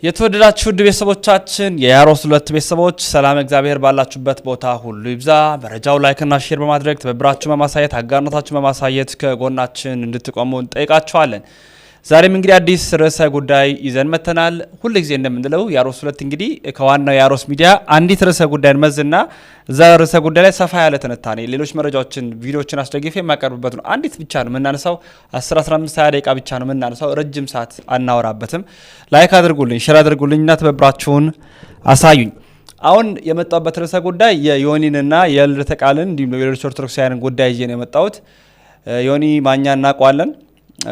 የተወደዳችሁ ውድ ቤተሰቦቻችን የያሮስ ሁለት ቤተሰቦች ሰላም እግዚአብሔር ባላችሁበት ቦታ ሁሉ ይብዛ። መረጃው ላይክና ሼር በማድረግ ተበብራችሁ በማሳየት አጋርነታችሁ በማሳየት ከጎናችን እንድትቆሙ እንጠይቃችኋለን። ዛሬም እንግዲህ አዲስ ርዕሰ ጉዳይ ይዘን መተናል። ሁሉ ጊዜ እንደምንለው ያሮስ ሁለት እንግዲህ ከዋናው ያሮስ ሚዲያ አንዲት ርዕሰ ጉዳይን መዝና እዛ ርዕሰ ጉዳይ ላይ ሰፋ ያለ ትንታኔ ሌሎች መረጃዎችን ቪዲዮዎችን አስደግፌ የማቀርብበት ነው። አንዲት ብቻ ነው የምናነሳው 10-15 ደቂቃ ብቻ ነው የምናነሳው። ረጅም ሰዓት አናወራበትም። ላይክ አድርጉልኝ፣ ሼር አድርጉልኝና ተበብራችሁን አሳዩኝ። አሁን የመጣበት ርዕሰ ጉዳይ የዮኒንና የልደተ ቃልን እንዲሁም የሌሎች ኦርቶዶክሳውያን ጉዳይ ይዤ ነው የመጣሁት። ዮኒ ማኛ እናውቀዋለን።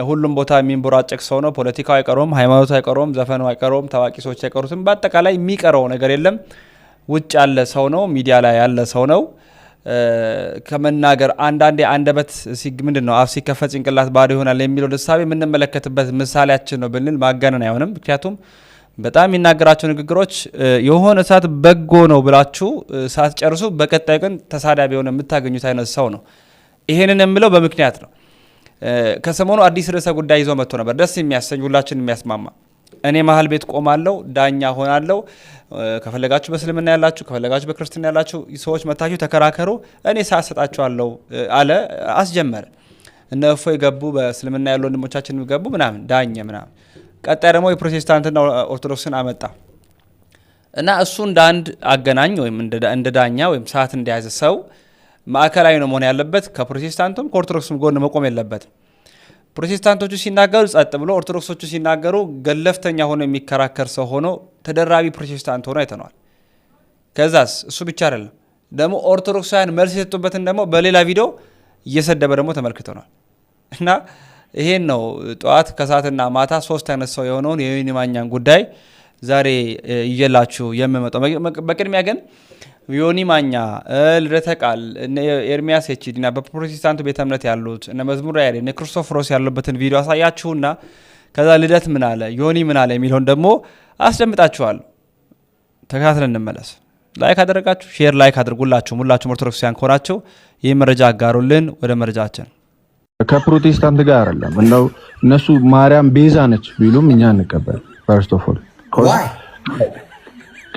ሁሉም ቦታ የሚንቦራጨቅ ሰው ነው። ፖለቲካው አይቀርም፣ ሃይማኖቱ አይቀርም፣ ዘፈኑ አይቀርም፣ ታዋቂ ሰዎች አይቀሩትም። በአጠቃላይ የሚቀረው ነገር የለም። ውጭ ያለ ሰው ነው፣ ሚዲያ ላይ ያለ ሰው ነው። ከመናገር አንዳንዴ አንደበት ምንድነው አፍ ሲከፈት ጭንቅላት ባዶ ይሆናል የሚለው ሐሳብ የምንመለከትበት ምሳሌያችን ነው ብንል ማጋነን አይሆንም። ምክንያቱም በጣም የሚናገራቸው ንግግሮች የሆነ ሰዓት በጎ ነው ብላችሁ ሳትጨርሱ በቀጣይ ግን ተሳዳቢ የሆነ የምታገኙት አይነት ሰው ነው። ይሄንን የምለው በምክንያት ነው። ከሰሞኑ አዲስ ርዕሰ ጉዳይ ይዞ መጥቶ ነበር። ደስ የሚያሰኝ ሁላችን የሚያስማማ እኔ መሀል ቤት ቆማለሁ፣ ዳኛ ሆናለሁ። ከፈለጋችሁ በእስልምና ያላችሁ፣ ከፈለጋችሁ በክርስትና ያላችሁ ሰዎች መታችሁ ተከራከሩ፣ እኔ ሳሰጣችኋለሁ አለ። አስጀመረ። እነ እፎይ ገቡ፣ በእስልምና ያሉ ወንድሞቻችን ገቡ ምናምን ዳኛ ምናምን። ቀጣይ ደግሞ የፕሮቴስታንትና ኦርቶዶክስን አመጣ እና እሱ እንደ አንድ አገናኝ ወይም እንደ ዳኛ ወይም ሰዓት እንደያዘ ሰው ማዕከላዊ ነው መሆን ያለበት። ከፕሮቴስታንቱም ከኦርቶዶክስም ጎን መቆም የለበትም። ፕሮቴስታንቶቹ ሲናገሩ ጸጥ ብሎ፣ ኦርቶዶክሶቹ ሲናገሩ ገለፍተኛ ሆኖ የሚከራከር ሰው ሆኖ ተደራቢ ፕሮቴስታንት ሆኖ አይተነዋል። ከዛስ እሱ ብቻ አይደለም ደግሞ ኦርቶዶክሳውያን መልስ የሰጡበትን ደግሞ በሌላ ቪዲዮ እየሰደበ ደግሞ ተመልክተናል። እና ይሄን ነው ጠዋት ከሰዓትና ማታ ሶስት አይነት ሰው የሆነውን የዮኒ ማኛን ጉዳይ ዛሬ ይዤላችሁ የምመጣው። በቅድሚያ ግን ዮኒ ማኛ፣ ልደተ ቃል፣ ኤርሚያስ ኤችዲና በፕሮቴስታንቱ ቤተ እምነት ያሉት እነ መዝሙር ያሬድ እነ ክርስቶፎሮስ ያሉበትን ቪዲዮ አሳያችሁና ከዛ ልደት ምን አለ ዮኒ ምን አለ የሚለውን ደግሞ አስደምጣችኋለሁ። ተከታትለን እንመለስ። ላይክ አደረጋችሁ ሼር ላይክ አድርጉላችሁ። ሁላችሁም ኦርቶዶክሳውያን ከሆናችሁ ይህ መረጃ አጋሩልን። ወደ መረጃችን ከፕሮቴስታንት ጋር አይደለም እንደው እነሱ ማርያም ቤዛ ነች ቢሉም እኛ እንቀበል። ፈርስት ኦፍ ኦል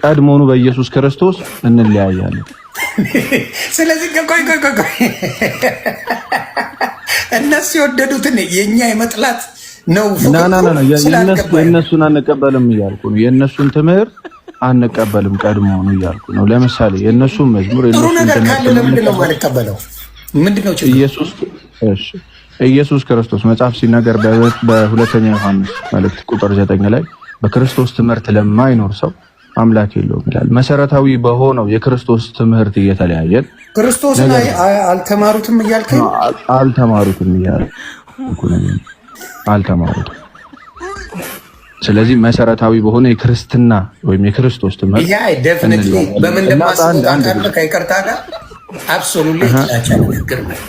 ቀድሞኑ በኢየሱስ ክርስቶስ እንለያያለን። ስለዚህ ቆይ እነሱ የወደዱትን የኛ የመጥላት ነው። የእነሱን አንቀበልም እያልኩ ነው። የእነሱን ትምህርት አንቀበልም ቀድሞኑ እያልኩ ነው። ለምሳሌ የእነሱን መዝሙር ጥሩ ነገር ካለ ለምንድን ነው የማንቀበለው? ምንድነው ኢየሱስ ክርስቶስ መጽሐፍ ሲናገር በሁለተኛ ዮሐንስ መልእክት ቁጥር 9 ላይ በክርስቶስ ትምህርት ለማይኖር ሰው አምላክ የለውም ይላል። መሰረታዊ በሆነው የክርስቶስ ትምህርት እየተለያየን ክርስቶስን አልተማሩትም እያልከኝ አልተማሩትም። ስለዚህ መሰረታዊ በሆነ የክርስትና ወይም የክርስቶስ ትምህርት ያ ዴፊኒትሊ በምን እንደማስታውቃለሁ ከይቅርታ ጋር አብሶሉትሊ ንግግር ነው።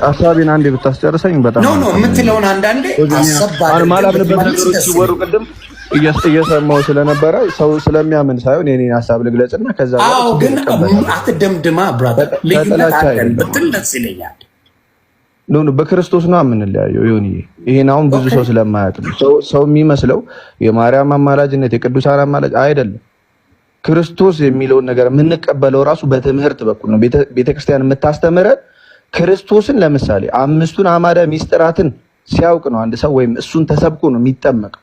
ሀሳቤን አንዴ ብታስጨርሰኝ በጣም ኖ የምትለውን አንዳንዴ ማላምንበት ነገሮች ሲወሩ ቅድም እየሰማሁ ስለነበረ ሰው ስለሚያምን ሳይሆን የኔን ሀሳብ ልግለጽና ከዛ ግን አትደምድማ ብራዘር። ልዩነት አለን ብትል ደስ ይለኛል። በክርስቶስ ነው የምንለያየው። ይሄን አሁን ብዙ ሰው ስለማያውቅ ሰው የሚመስለው የማርያም አማላጅነት የቅዱሳን አማላጅ አይደለም። ክርስቶስ የሚለውን ነገር የምንቀበለው ራሱ በትምህርት በኩል ነው። ቤተክርስቲያን የምታስተምረን ክርስቶስን ለምሳሌ 5ቱን አዕማደ ምስጢራትን ሲያውቅ ነው አንድ ሰው ወይም እሱን ተሰብኮ ነው የሚጠመቀው።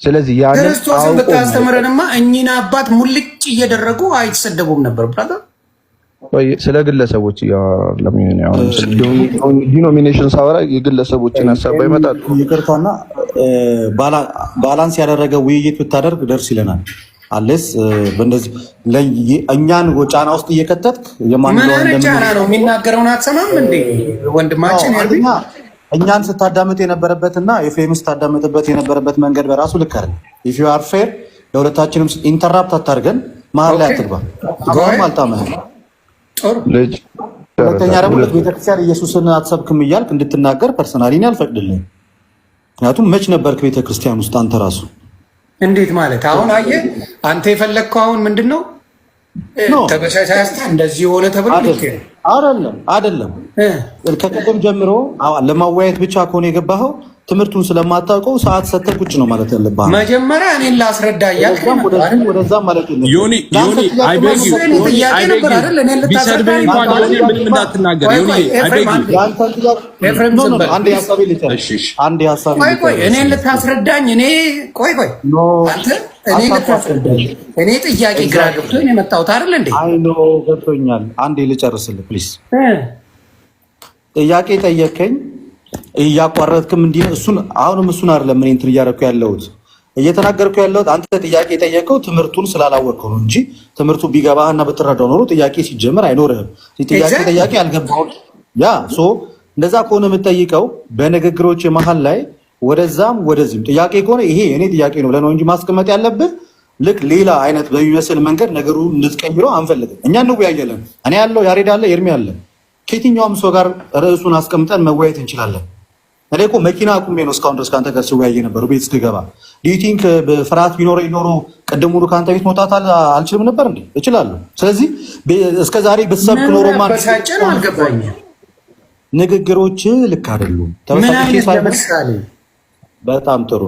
ስለዚህ ያንን ክርስቶስን ብታስተምረንማ እኚህን አባት ሙልጭ እየደረጉ አይተሰደቡም ነበር ብራዘር። ስለ ግለሰቦች ዲኖሚኔሽን ሳወራ የግለሰቦችን ሀሳብ ይመጣል። ይቅርታና ባላንስ ያደረገ ውይይት ብታደርግ ደርስ ይለናል። አለስ በእንደዚህ እኛን ጫና ውስጥ እየከተትክ ጫና ነው የሚናገረውን አትሰማም እንዴ ወንድማችን? እኛን ስታዳምጥ የነበረበትና ኤፍኤም ስታዳምጥበት የነበረበት መንገድ በራሱ ልክ አይደለም። ኢፍ ዩ አር ፌር ለሁለታችንም ኢንተራፕት አታርገን፣ መሀል ላይ አትግባ። አሁንም አልታመህም። ሁለተኛ ደግሞ ቤተክርስቲያን ኢየሱስን አትሰብክም እያልክ እንድትናገር ፐርሰናሊ እኔ አልፈቅድልህም። ምክንያቱም መች ነበርክ ቤተክርስቲያን ውስጥ አንተ ራሱ? እንዴት ማለት አሁን አየህ አንተ የፈለግከው አሁን ምንድን ነው ተበሻሻስታ እንደዚህ ሆነ ተብሎ አይደለም። ከቅድም ጀምሮ ለማወያየት ብቻ ከሆነ የገባኸው ትምህርቱን ስለማታውቀው ሰዓት ሰተህ ቁጭ ነው ማለት ያለብህ። መጀመሪያ እኔን ላስረዳ እያልክ ወደዛ ማለት ነው። ዮኒ አይ ቤግ ዩ ቢሰድበኝ እንኳን ዮኒ ምንም እንዳትናገር ዮኒ አይ ቤግ ዩ አንዴ ሀሳቤ ቆይ እኔን ልታስረዳኝ አንተ እኔን ልታስረዳኝ እኔ ጥያቄ ግራ ገብቶኝ ነው የመጣሁት አይደል እንዴ? አይ ኖ ገብቶኛል። አንዴ ልጨርስልህ ፕሊዝ። ጥያቄ ጠየቀኝ እያቋረጥክም እንዲህ አሁንም እሱን አይደለም እኔ እንትን እያደረኩ ያለሁት እየተናገርኩ ያለሁት አንተ ጥያቄ ጠየቀው ትምህርቱን ስላላወቅከው ነው እንጂ ትምህርቱ ቢገባህና ብትረዳው ኖሮ ጥያቄ ሲጀምር አይኖርህም። ጥያቄ አልገባው ያ ሶ እንደዛ ከሆነ የምትጠይቀው በንግግሮች መሀል ላይ ወደዛም ወደዚህም ጥያቄ ከሆነ ይሄ እኔ ጥያቄ ነው ብለህ ነው እንጂ ማስቀመጥ ያለብህ ልክ ሌላ አይነት በሚመስል መንገድ ነገሩን እንድትቀይረው አንፈልግም። እኛ እንወያያለን። እኔ ያለው ያሬድ አለ ኤርሚ አለ ከየትኛውም ሰው ጋር ርዕሱን አስቀምጠን መወያየት እንችላለን። እኔ እኮ መኪና አቁሜ ነው እስካሁን ድረስ ከአንተ ጋር ሲወያየ ነበሩ። ቤት ስትገባ ዲቲንክ በፍርሃት ቢኖረኝ ኖሮ ቅድም ሙሉ ከአንተ ቤት መውጣት አልችልም ነበር እንዴ? እችላለሁ። ስለዚህ እስከዛሬ ብትሰብክ ኖሮ ንግግሮች ልክ አይደሉም። በጣም ጥሩ።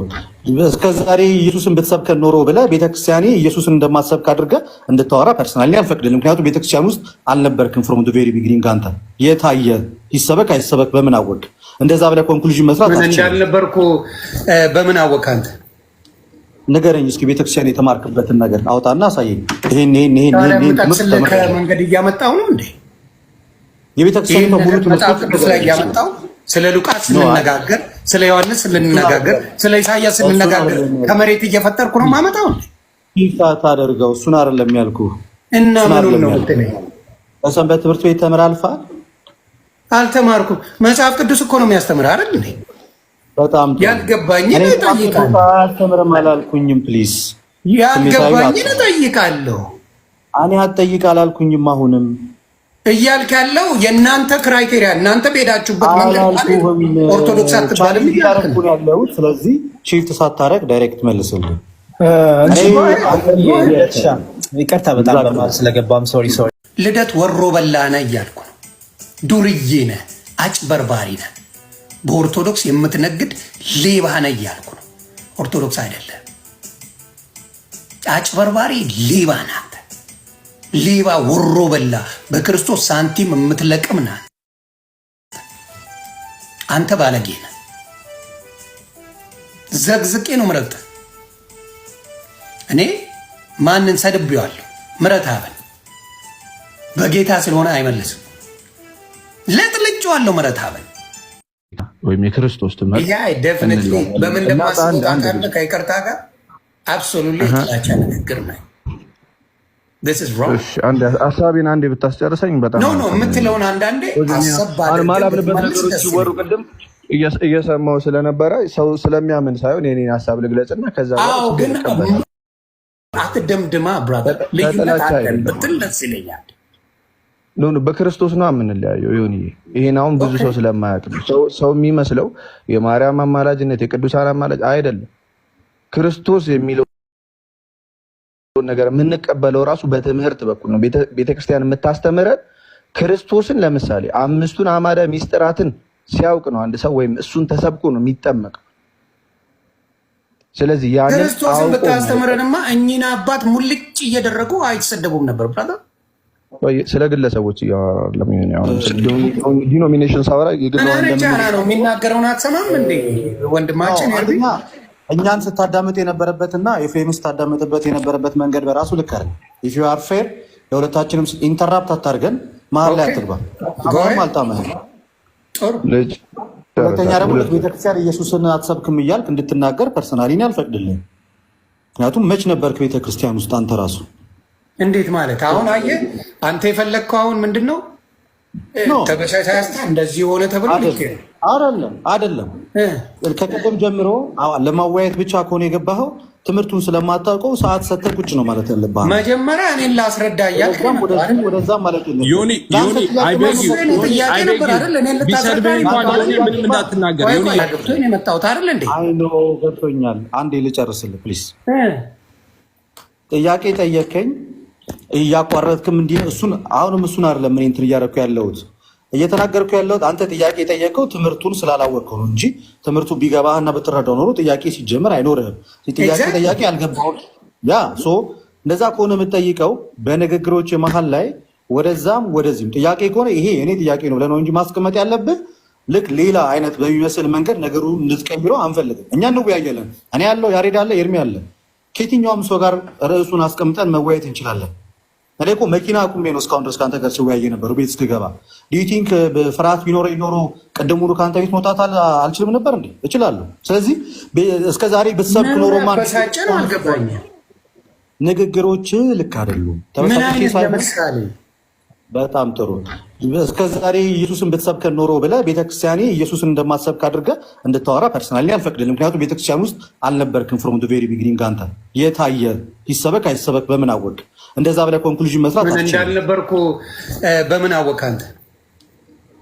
እስከዛሬ ኢየሱስን ብትሰብከን ኖሮ ብለህ ቤተክርስቲያኔ ኢየሱስን እንደማትሰብክ አድርገህ እንድታወራ ፐርሰናሊ አልፈቅድልም። ምክንያቱም ቤተክርስቲያን ውስጥ አልነበርክም። ፍሮም ቬሪ ቢግኒንግ አንተ የታየ ይሰበክ አይሰበክ በምን አወቅ? እንደዛ ብለህ ኮንክሉዥን መስራት እንዳልነበርኩ በምን አወቅ? አንተ ንገረኝ እስኪ ቤተክርስቲያን የተማርክበትን ነገር አውጣና አሳየኝ። ይሄን መንገድ እያመጣው ነው እንዴ? የቤተክርስቲያን ሙሉ ትምህርት ላይ እያመጣው ስለ ሉቃስ ስንነጋገር፣ ስለ ዮሐንስ ስንነጋገር፣ ስለ ኢሳያስ ስንነጋገር ከመሬት እየፈጠርኩ ነው ማመጣው ይፋት አደርገው እሱን አይደለም ያልኩህ። እና ምን ነው በሰንበት ትምህርት ቤት ተምረህ አልፈሃል? አልተማርኩም። መጽሐፍ ቅዱስ እኮ ነው የሚያስተምር አይደል እንዴ? በጣም ያልገባኝን እጠይቃለሁ። አልተምርም አላልኩኝም። ፕሊዝ ያልገባኝን እጠይቃለሁ። እኔ አትጠይቅ አላልኩኝም። አሁንም እያልክ ያለው የእናንተ ክራይቴሪያ እናንተ በሄዳችሁበት መንገድ ኦርቶዶክስ አትባልም እያልክ ያለው። ስለዚህ ሺፍት ሳታረግ ዳይሬክት መልስልኝ። ይቅርታ በጣም በማለት ስለገባም ሶሪ። ልደት ወሮ በላ ነህ እያልኩ ነው። ዱርዬ ነህ፣ አጭበርባሪ ነህ፣ በኦርቶዶክስ የምትነግድ ሌባ ነህ እያልኩ ነው። ኦርቶዶክስ አይደለም፣ አጭበርባሪ ሌባ ናት። ሌባ ወሮ በላ በክርስቶስ ሳንቲም የምትለቅም ናት። አንተ ባለጌ ነህ። ዘግዝቄ ነው ምረጥ። እኔ ማንን ሰድቤዋለሁ? ምረት አበን በጌታ ስለሆነ አይመልስም። ለጥልጬዋለሁ። ምረት አበን ወይም የክርስቶስ ትምህርት ያ ዴፊኒትሊ በምን እንደማስወጣ ከይቅርታ ጋር አብሶሉትሊ ጥላቻ ንግግር ነው። ሀሳቤን አንዴ ብታስጨርሰኝ በጣም ኖ የምትለውን አንዳንዴ ማላምንበት ነገሮች ሲወሩ ቅድም እየሰማው ስለነበረ ሰው ስለሚያምን ሳይሆን የኔን ሀሳብ ልግለጽና ከዛ ግን አትደምድማ ብራዘር። ልዩነት አለን ብትል ደስ ይለኛል። በክርስቶስ ነው የምንለያየው። ይሄን አሁን ብዙ ሰው ስለማያውቅ ሰው የሚመስለው የማርያም አማላጅነት የቅዱሳን አማላጅ አይደለም። ክርስቶስ የሚለው ነገር የምንቀበለው ራሱ በትምህርት በኩል ነው። ቤተክርስቲያን የምታስተምረን ክርስቶስን ለምሳሌ 5ቱን አዕማደ ምስጢራትን ሲያውቅ ነው አንድ ሰው ወይም እሱን ተሰብኮ ነው የሚጠመቀው። ስለዚህ ያንን ክርስቶስን ብታስተምረንማ እኚህን አባት ሙልጭ እየደረጉ አይተሰደቡም ነበር። ብራዘር ስለ ግለሰቦች ዲኖሚኔሽን ሳወራ ነው የሚናገረውን አትሰማም እንዴ ወንድማችን? እኛን ስታዳምጥ የነበረበትና ኤፍሬምን ስታዳምጥበት የነበረበት መንገድ በራሱ ልክ አይደለም። ኢፍ ዩ አር ፌር ለሁለታችንም ኢንተራፕት አታርገን መሀል ላይ አትግባ። አሁንም አልጣመህም። ሁለተኛ ደግሞ ቤተክርስቲያን ኢየሱስን አትሰብክም እያልክ እንድትናገር ፐርሰናሊ እኔ አልፈቅድልህም። ምክንያቱም መች ነበርክ ቤተክርስቲያን ውስጥ አንተ ራሱ? እንዴት ማለት አሁን አየህ አንተ የፈለግከው አሁን ምንድን ነው? ተበሻሻያስታ እንደዚህ ሆነ ተብሎ አይደለም። ከቀደም ጀምሮ ለማወያየት ብቻ ከሆነ የገባኸው ትምህርቱን ስለማታውቀው ሰዓት ሰተህ ቁጭ ነው ማለት ያለብህ። መጀመሪያ እኔን ላስረዳ እያልክ ወደዛ ማለት ነው። ዮኒ አይ ቤግ ዩ ቢሰድበኝ እንኳን ዮኒ ምንም እንዳትናገር። ዮኒ ገብቶኝ የመጣሁት አይደል እንዴ? አይ ኖ ገብቶኛል። አንዴ ልጨርስልህ ፕሊዝ። ጥያቄ ጠየቀኝ እያቋረጥክም እንዲህ አሁንም እሱን አይደለም እኔ እንትን እያደረኩ ያለሁት እየተናገርኩ ያለሁት አንተ ጥያቄ የጠየቀው ትምህርቱን ስላላወቅከው ነው እንጂ ትምህርቱ ቢገባህና ብትረዳው ኖሮ ጥያቄ ሲጀምር አይኖርህም። ጥያቄ አልገባሁም። ያ እንደዛ ከሆነ የምትጠይቀው በንግግሮች መሀል ላይ ወደዛም ወደዚህም ጥያቄ ከሆነ ይሄ እኔ ጥያቄ ነው ብለህ ነው እንጂ ማስቀመጥ ያለብህ ልክ ሌላ አይነት በሚመስል መንገድ ነገሩ እንድትቀይረው አንፈልግም። እኛ እንወያያለን። እኔ ያለው ያሬድ አለ፣ ኤርሚ አለ። ከየትኛውም ሰው ጋር ርዕሱን አስቀምጠን መወያየት እንችላለን። እኔ እኮ መኪና አቁሜ ነው እስካሁን ድረስ ከአንተ ጋር ሲወያየ ነበሩ። ቤት ስትገባ ዲዩቲንክ ፍርሃት ቢኖረኝ ኖሮ ቅድም ሙሉ ከአንተ ቤት መውጣት አልችልም ነበር እንዴ? እችላለሁ። ስለዚህ እስከዛሬ ብትሰብክ ኖሮ ንግግሮች ልክ አይደሉም። በጣም ጥሩ። እስከዛሬ ኢየሱስን ብትሰብከን ኖሮ ብለህ ቤተክርስቲያኔ ኢየሱስን እንደማትሰብክ አድርገህ እንድታወራ ፐርሰናሊ አልፈቅድልም። ምክንያቱም ቤተክርስቲያን ውስጥ አልነበርክም። ፍሮም ዱ ቬሪ ቢግኒንግ አንተ የታየ ይሰበክ አይሰበክ በምን አወቅ? እንደዛ ብለህ ኮንክሉዥን መስራት እንዳልነበርኩ በምን አወቅ? አንተ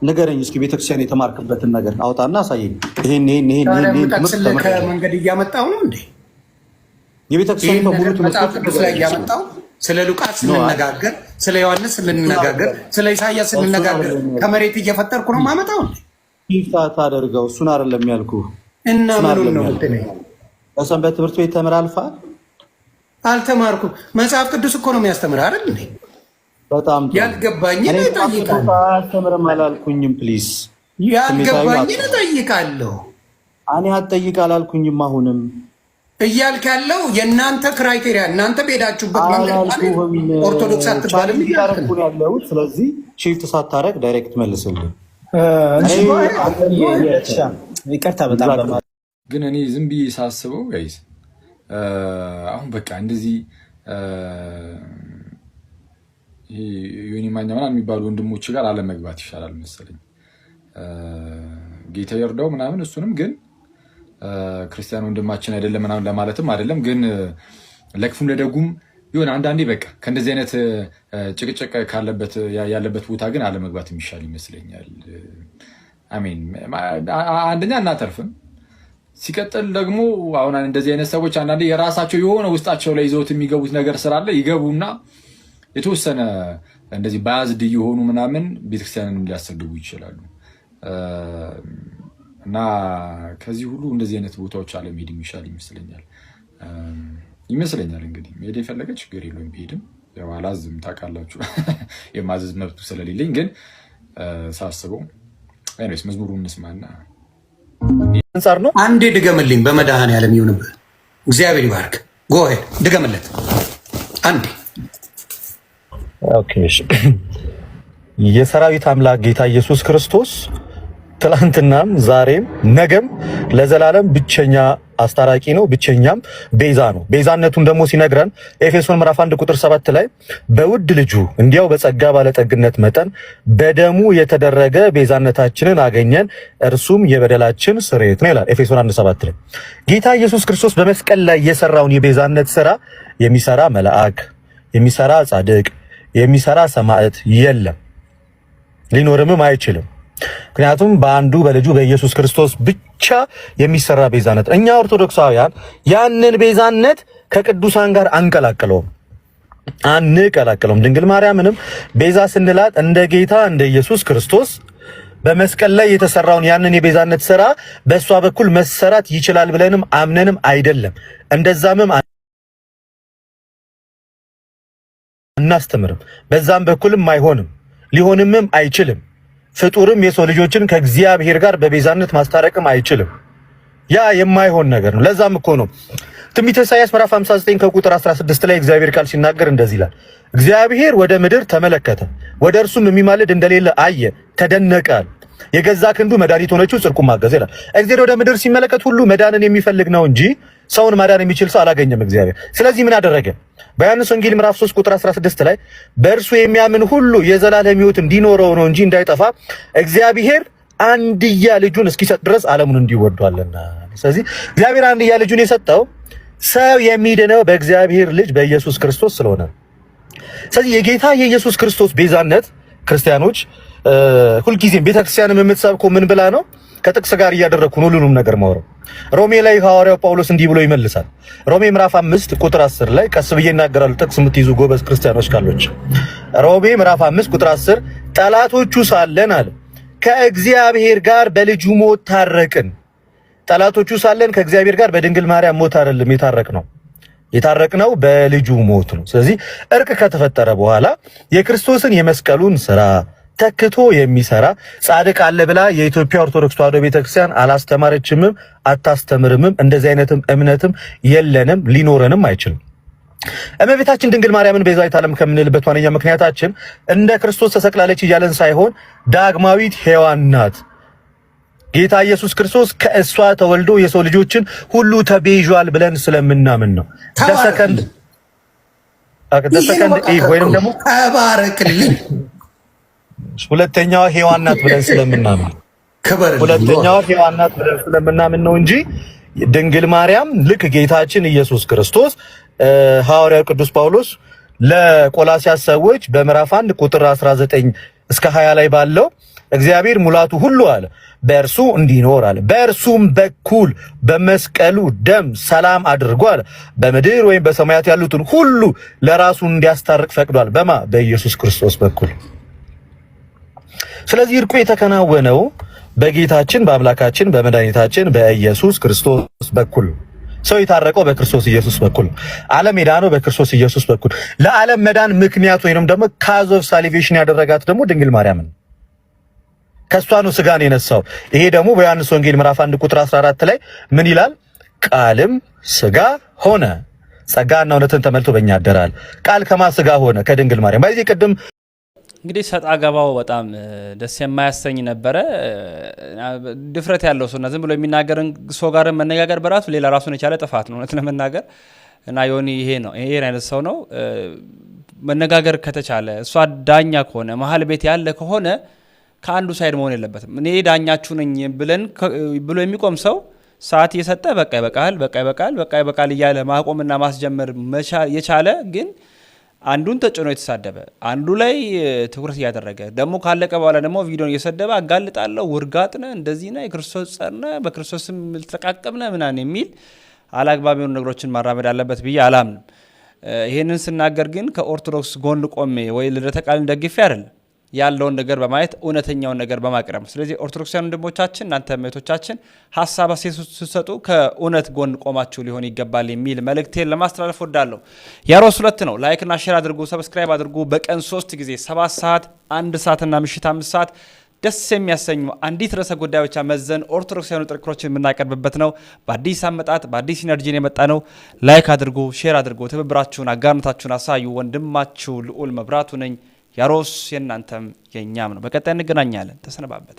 ንገረኝ እስኪ ቤተክርስቲያን የተማርክበትን ነገር አውጣና አሳየኝ። ይሄን ከመንገድ እያመጣሁ ነው እንዴ? የቤተክርስቲያን ሙሉ ትምህርት ላይ እያመጣሁ ስለ ሉቃስ ስንነጋገር፣ ስለ ዮሐንስ ስንነጋገር፣ ስለ ኢሳያስ ስንነጋገር ከመሬት እየፈጠርኩ ነው ማመጣው እንዴ? ይፋታ አደርገው እሱን አይደለም ያልኩህ። እና ምኑን ነው የምትለኝ? በሰንበት ትምህርት ቤት ተምረህ አልፈሃል? አልተማርኩም። መጽሐፍ ቅዱስ እኮ ነው የሚያስተምር አይደል እንዴ? በጣም ያልገባኝን እጠይቃለሁ። አስተምርም አላልኩኝም። ፕሊዝ ያልገባኝን እጠይቃለሁ። እኔ አትጠይቅ አላልኩኝም። አሁንም እያልክ ያለው የእናንተ ክራይቴሪያ እናንተ በሄዳችሁበት መንገድ ኦርቶዶክስ አትባልም ያለሁት። ስለዚህ ሺፍት ሳታረግ ዳይሬክት መልስልኝ። ይቅርታ በጣም ግን እኔ ዝም ብዬ ሳስበው ጋይስ አሁን በቃ እንደዚህ ዮኒ ማኛ ምናምን የሚባሉ ወንድሞች ጋር አለመግባት ይሻላል መሰለኝ። ጌታ ይርዳው ምናምን እሱንም ግን ክርስቲያን ወንድማችን አይደለም ምናምን ለማለትም አይደለም፣ ግን ለክፉም ለደጉም ይሆን አንዳንዴ በቃ ከእንደዚህ አይነት ጭቅጭቅ ያለበት ቦታ ግን አለመግባት የሚሻል ይመስለኛል። አሜን። አንደኛ እናተርፍም፣ ሲቀጥል ደግሞ አሁን እንደዚህ አይነት ሰዎች አንዳንዴ የራሳቸው የሆነ ውስጣቸው ላይ ይዘውት የሚገቡት ነገር ስላለ ይገቡና የተወሰነ እንደዚህ ባያዝድ እየሆኑ ምናምን ቤተክርስቲያንን ሊያሰድቡ ይችላሉ። እና ከዚህ ሁሉ እንደዚህ አይነት ቦታዎች አለመሄድ የሚሻል ይመስለኛል። እንግዲህ መሄድ የፈለገ ችግር የለውም ቢሄድም፣ ያው አላዝም ታውቃላችሁ የማዘዝ መብቱ ስለሌለኝ። ግን ሳስበው አይነስ መዝሙሩን እንስማና አንጻር ነው። አንዴ ድገምልኝ በመድኃኔዓለም ይሁንብህ። እግዚአብሔር ይባርክ። ጎሄ ድገምለት አንዴ። ኦኬ። የሰራዊት አምላክ ጌታ ኢየሱስ ክርስቶስ ትላንትናም ዛሬም ነገም ለዘላለም ብቸኛ አስታራቂ ነው፣ ብቸኛም ቤዛ ነው። ቤዛነቱን ደግሞ ሲነግረን ኤፌሶን ምዕራፍ 1 ቁጥር 7 ላይ በውድ ልጁ እንዲያው በጸጋ ባለጠግነት መጠን በደሙ የተደረገ ቤዛነታችንን አገኘን፣ እርሱም የበደላችን ስርየት ነው ይላል ኤፌሶን 1:7 ላይ። ጌታ ኢየሱስ ክርስቶስ በመስቀል ላይ የሰራውን የቤዛነት ስራ የሚሰራ መልአክ፣ የሚሰራ ጻድቅ፣ የሚሰራ ሰማዕት የለም፣ ሊኖርምም አይችልም። ምክንያቱም በአንዱ በልጁ በኢየሱስ ክርስቶስ ብቻ የሚሰራ ቤዛነት፣ እኛ ኦርቶዶክሳውያን ያንን ቤዛነት ከቅዱሳን ጋር አንቀላቅለውም። ድንግል ማርያምንም ቤዛ ስንላት እንደ ጌታ እንደ ኢየሱስ ክርስቶስ በመስቀል ላይ የተሰራውን ያንን የቤዛነት ስራ በእሷ በኩል መሰራት ይችላል ብለንም አምነንም አይደለም። እንደዛምም አናስተምርም። በዛም በኩልም አይሆንም፣ ሊሆንምም አይችልም። ፍጡርም የሰው ልጆችን ከእግዚአብሔር ጋር በቤዛነት ማስታረቅም አይችልም። ያ የማይሆን ነገር ነው። ለዛም እኮ ነው ትንቢተ ኢሳይያስ ምዕራፍ 59 ከቁጥር 16 ላይ እግዚአብሔር ቃል ሲናገር እንደዚህ ይላል። እግዚአብሔር ወደ ምድር ተመለከተ፣ ወደ እርሱም የሚማልድ እንደሌለ አየ፣ ተደነቀ። የገዛ ክንዱ መድኃኒት ሆነችው፣ ጽድቁን ማገዘ ይላል። እግዚአብሔር ወደ ምድር ሲመለከት ሁሉ መዳንን የሚፈልግ ነው እንጂ ሰውን ማዳን የሚችል ሰው አላገኘም እግዚአብሔር። ስለዚህ ምን አደረገ? በዮሐንስ ወንጌል ምዕራፍ 3 ቁጥር 16 ላይ በእርሱ የሚያምን ሁሉ የዘላለም ሕይወት እንዲኖረው ነው እንጂ እንዳይጠፋ እግዚአብሔር አንድያ ልጁን እስኪሰጥ ድረስ ዓለሙን እንዲወዷልና። ስለዚህ እግዚአብሔር አንድያ ልጁን የሰጠው ሰው የሚድነው በእግዚአብሔር ልጅ በኢየሱስ ክርስቶስ ስለሆነ። ስለዚህ የጌታ የኢየሱስ ክርስቶስ ቤዛነት ክርስቲያኖች ሁልጊዜም ቤተክርስቲያንም የምትሰብከው ምን ብላ ነው? ከጥቅስ ጋር እያደረኩ ነው ሁሉንም ነገር ማውራው። ሮሜ ላይ ሐዋርያው ጳውሎስ እንዲህ ብሎ ይመልሳል። ሮሜ ምዕራፍ 5 ቁጥር 10 ላይ ቀስ ብዬ እናገራለሁ፣ ጥቅስ የምትይዙ ጎበዝ ክርስቲያኖች ካሎች። ሮሜ ምዕራፍ 5 ቁጥር 10 ጠላቶቹ ሳለን አለ ከእግዚአብሔር ጋር በልጁ ሞት ታረቅን። ጠላቶቹ ሳለን ከእግዚአብሔር ጋር በድንግል ማርያም ሞት አይደለም የታረቅነው በልጁ ሞት ነው። ስለዚህ እርቅ ከተፈጠረ በኋላ የክርስቶስን የመስቀሉን ስራ ተክቶ የሚሰራ ጻድቅ አለ ብላ የኢትዮጵያ ኦርቶዶክስ ተዋሕዶ ቤተክርስቲያን አላስተማረችምም፣ አታስተምርምም። እንደዚህ አይነትም እምነትም የለንም፣ ሊኖረንም አይችልም። እመቤታችን ድንግል ማርያምን ቤዛዊተ ዓለም ከምንልበት ዋነኛ ምክንያታችን እንደ ክርስቶስ ተሰቅላለች እያለን ሳይሆን ዳግማዊት ሔዋን ናት። ጌታ ኢየሱስ ክርስቶስ ከእሷ ተወልዶ የሰው ልጆችን ሁሉ ተቤዣል ብለን ስለምናምን ነው። ደሰከንድ ወይንም ደግሞ ተባረክልኝ ሁለተኛዋ ሔዋን ናት ብለን ስለምናምን ነው እንጂ ድንግል ማርያም ልክ ጌታችን ኢየሱስ ክርስቶስ ሐዋርያው ቅዱስ ጳውሎስ ለቆላስያስ ሰዎች በምዕራፍ 1 ቁጥር 19 እስከ 20 ላይ ባለው እግዚአብሔር ሙላቱ ሁሉ አለ በእርሱ እንዲኖር አለ በእርሱም በኩል በመስቀሉ ደም ሰላም አድርጓል በምድር ወይም በሰማያት ያሉትን ሁሉ ለራሱ እንዲያስታርቅ ፈቅዷል። በኢየሱስ ክርስቶስ በኩል። ስለዚህ እርቁ የተከናወነው በጌታችን በአምላካችን በመድኃኒታችን በኢየሱስ ክርስቶስ በኩል። ሰው የታረቀው በክርስቶስ ኢየሱስ በኩል፣ ዓለም የዳነው በክርስቶስ ኢየሱስ በኩል። ለዓለም መዳን ምክንያት ወይንም ደግሞ ካዝ ኦፍ ሳሊቬሽን ያደረጋት ደግሞ ድንግል ማርያምን ከሷ ነው ስጋን የነሳው። ይሄ ደግሞ በዮሐንስ ወንጌል ምዕራፍ 1 ቁጥር 14 ላይ ምን ይላል? ቃልም ስጋ ሆነ ጸጋና እውነትን ተመልቶ በእኛ ያደራል። ቃል ከማ ስጋ ሆነ? ከድንግል ማርያም። በዚህ ቅድም እንግዲህ ሰጣ ገባው በጣም ደስ የማያሰኝ ነበረ። ድፍረት ያለው ሰውና ዝም ብሎ የሚናገርን ሰው ጋር መነጋገር በራሱ ሌላ ራሱን የቻለ ጥፋት ነው እውነት ለመናገር እና ዮኒ ይሄን አይነት ሰው ነው። መነጋገር ከተቻለ እሷ ዳኛ ከሆነ መሀል ቤት ያለ ከሆነ ከአንዱ ሳይድ መሆን የለበትም። እኔ ዳኛችሁ ነኝ ብሎ የሚቆም ሰው ሰዓት እየሰጠ በቃ ይበቃል እያለ ማቆምና ማስጀመር የቻለ ግን አንዱን ተጭኖ የተሳደበ አንዱ ላይ ትኩረት እያደረገ ደግሞ ካለቀ በኋላ ደግሞ ቪዲዮን እየሰደበ አጋልጣለሁ ውርጋጥነ እንደዚህና የክርስቶስ ጸርነ በክርስቶስም ልተቃቀምነ ምናምን የሚል አላግባብ የሆኑ ነገሮችን ማራመድ አለበት ብዬ አላምንም። ይሄንን ስናገር ግን ከኦርቶዶክስ ጎን ቆሜ ወይ ልደተ ቃልን ደግፌ አይደለም ያለውን ነገር በማየት እውነተኛውን ነገር በማቅረብ። ስለዚህ ኦርቶዶክሳውያን ወንድሞቻችን እናንተ እህቶቻችን ሐሳብ ስትሰጡ ከእውነት ጎን ቆማችሁ ሊሆን ይገባል የሚል መልእክቴን ለማስተላለፍ ወዳለሁ። ያሮስ 2 ነው። ላይክ እና ሼር አድርጉ፣ ሰብስክራይብ አድርጉ። በቀን 3 ጊዜ 7 ሰዓት፣ 1 ሰዓት እና ምሽት 5 ሰዓት ደስ የሚያሰኙ አንዲት ርዕሰ ጉዳይ ብቻ መዘን ኦርቶዶክሳውያን ጥንክሮችን የምናቀርብበት ነው። በአዲስ አመጣጥ በአዲስ ኢነርጂን የመጣ ነው። ላይክ አድርጉ፣ ሼር አድርጉ። ትብብራችሁን አጋርነታችሁን አሳዩ። ወንድማችሁ ልዑል መብራቱ ነኝ። ያሮስ የእናንተም የእኛም ነው። በቀጣይ እንገናኛለን። ተሰነባበተ።